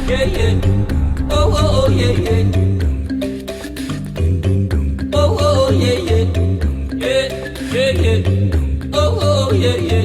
yeah, yeah. Oh, oh, yeah, yeah. Oh, oh, yeah, yeah. Yeah, yeah, yeah. Oh, oh, yeah, yeah.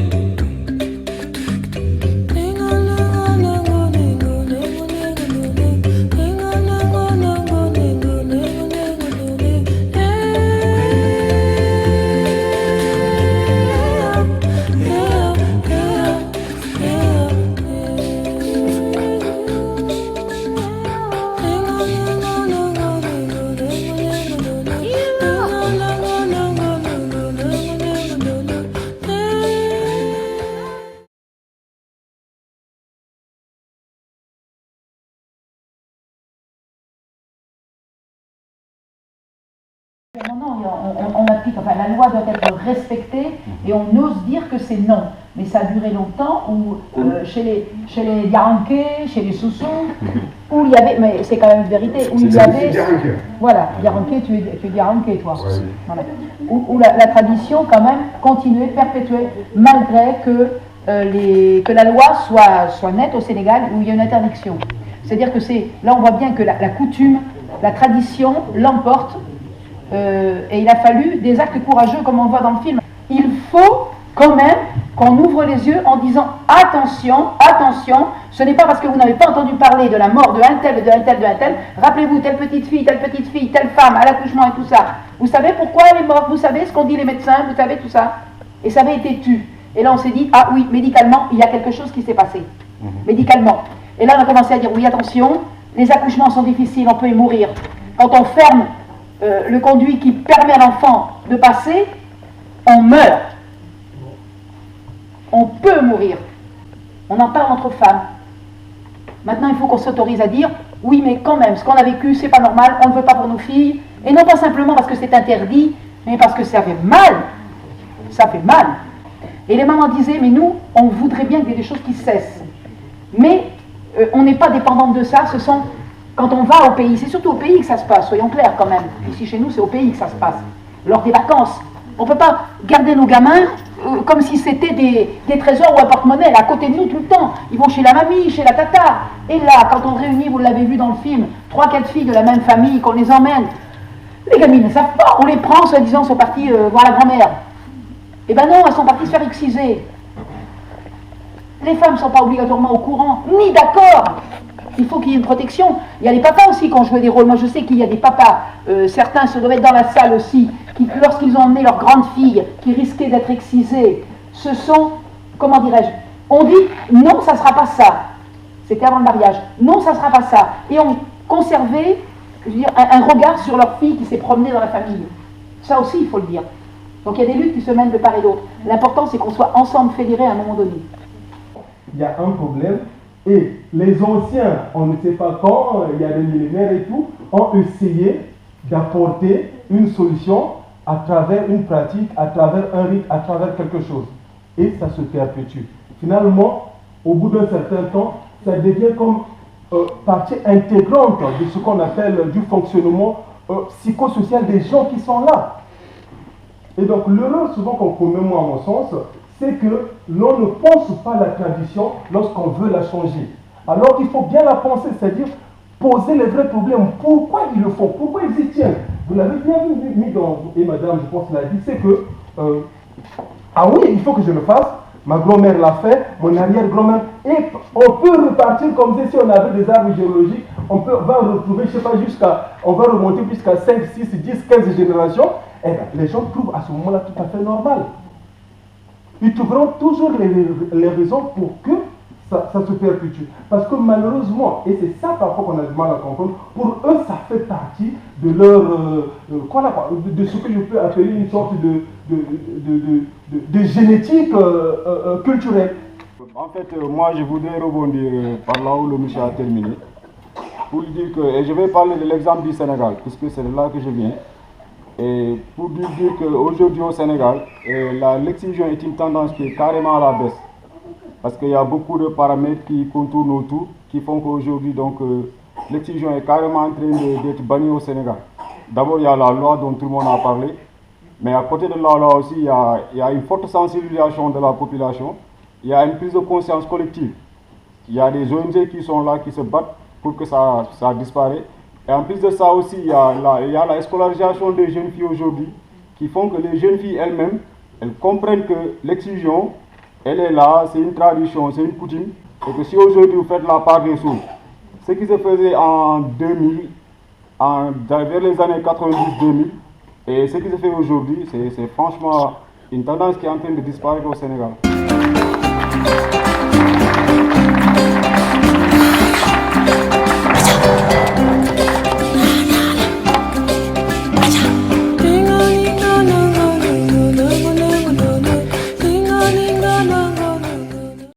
On applique, enfin la loi doit être respectée et on ose dire que c'est non. Mais ça a duré longtemps où chez les Diaranké, chez les Soussous, où il y avait, mais c'est quand même une vérité, où il y avait, voilà, Diaranké, tu es Diaranké toi, ouais. Voilà. Où la tradition quand même continuait, perpétuait, malgré que la loi soit nette au Sénégal où il y a une interdiction. C'est-à-dire que là on voit bien que la coutume, la tradition l'emporte. Et il a fallu des actes courageux comme on le voit dans le film. Il faut quand même qu'on ouvre les yeux en disant attention, attention, ce n'est pas parce que vous n'avez pas entendu parler de la mort de un tel, de un tel, de un tel, rappelez-vous telle petite fille, telle femme à l'accouchement et tout ça, vous savez pourquoi elle est morte, vous savez ce qu'ont dit les médecins, vous savez tout ça, et ça avait été tu. Et là on s'est dit, ah oui, médicalement, il y a quelque chose qui s'est passé, médicalement. Et là on a commencé à dire, oui attention, les accouchements sont difficiles, on peut y mourir. Quand on ferme le conduit qui permet à l'enfant de passer, on meurt. On peut mourir. On en parle entre femmes. Maintenant, il faut qu'on s'autorise à dire, oui, mais quand même, ce qu'on a vécu, c'est pas normal, on ne veut pas pour nos filles, et non pas simplement parce que c'est interdit, mais parce que ça fait mal. Ça fait mal. Et les mamans disaient, mais nous, on voudrait bien qu'il y ait des choses qui cessent. Mais on n'est pas dépendante de ça, ce sont... Quand on va au pays, c'est surtout au pays que ça se passe, soyons clairs quand même. Ici chez nous, c'est au pays que ça se passe. Lors des vacances. On ne peut pas garder nos gamins comme si c'était des trésors ou un porte-monnaie à côté de nous tout le temps. Ils vont chez la mamie, chez la tata. Et là, quand on réunit, vous l'avez vu dans le film, 3-4 filles de la même famille, qu'on les emmène, les gamines ne savent pas. On les prend, soi-disant, sont parties voir la grand-mère. Eh ben non, elles sont parties se faire exciser. Les femmes ne sont pas obligatoirement au courant, ni d'accord. Il faut qu'il y ait une protection. Il y a les papas aussi qui ont joué des rôles. Moi, je sais qu'il y a des papas, certains se doivent être dans la salle aussi, qui, lorsqu'ils ont emmené leur grande fille, qui risquait d'être excisée, ce sont, comment dirais-je, on dit, non, ça ne sera pas ça. C'était avant le mariage. Non, ça ne sera pas ça. Et on conservait, je veux dire, un regard sur leur fille qui s'est promenée dans la famille. Ça aussi, il faut le dire. Donc il y a des luttes qui se mènent de part et d'autre. L'important, c'est qu'on soit ensemble fédérés à un moment donné. Il y a un problème. Et les anciens, on ne sait pas quand, il y a des millénaires et tout, ont essayé d'apporter une solution à travers une pratique, à travers un rite, à travers quelque chose. Et ça se perpétue. Finalement, au bout d'un certain temps, ça devient comme partie intégrante de ce qu'on appelle du fonctionnement psychosocial des gens qui sont là. Et donc l'erreur souvent qu'on commet, moi à mon sens, c'est que l'on ne pense pas la tradition lorsqu'on veut la changer. Alors qu'il faut bien la penser, c'est-à-dire poser les vrais problèmes. Pourquoi ils le font? Pourquoi ils y tiennent? Vous l'avez bien mis dans, et madame, je pense, l'a dit, c'est que, ah oui, il faut que je le fasse, ma grand-mère l'a fait, mon arrière-grand-mère, et on peut repartir comme si on avait des arbres géologiques, va retrouver, je ne sais pas, on va remonter jusqu'à 5, 6, 10, 15 générations, et bien, les gens trouvent à ce moment-là tout à fait normal. Ils trouveront toujours les raisons pour que ça se perpétue. Parce que malheureusement, et c'est ça parfois qu'on a du mal à comprendre, pour eux ça fait partie de leur, de ce que je peux appeler une sorte de génétique culturelle. En fait, moi je voudrais rebondir par là où le monsieur a terminé, pour dire que, et je vais parler de l'exemple du Sénégal, puisque c'est de là que je viens. Et pour dire qu'aujourd'hui au Sénégal, l'excision est une tendance qui est carrément à la baisse. Parce qu'il y a beaucoup de paramètres qui contournent autour, qui font qu'aujourd'hui, l'excision est carrément en train d'être bannie au Sénégal. D'abord, il y a la loi dont tout le monde a parlé. Mais à côté de la loi aussi, il y a une forte sensibilisation de la population. Il y a une prise de conscience collective. Il y a des ONG qui sont là, qui se battent pour que ça disparaisse. Et en plus de ça aussi, il y a la scolarisation des jeunes filles aujourd'hui qui font que les jeunes filles elles-mêmes, elles comprennent que l'excision, elle est là, c'est une tradition, c'est une coutume. Et que si aujourd'hui vous faites la part des choses, ce qui se faisait en 2000, vers les années 90-2000, et ce qui se fait aujourd'hui, c'est franchement une tendance qui est en train de disparaître au Sénégal.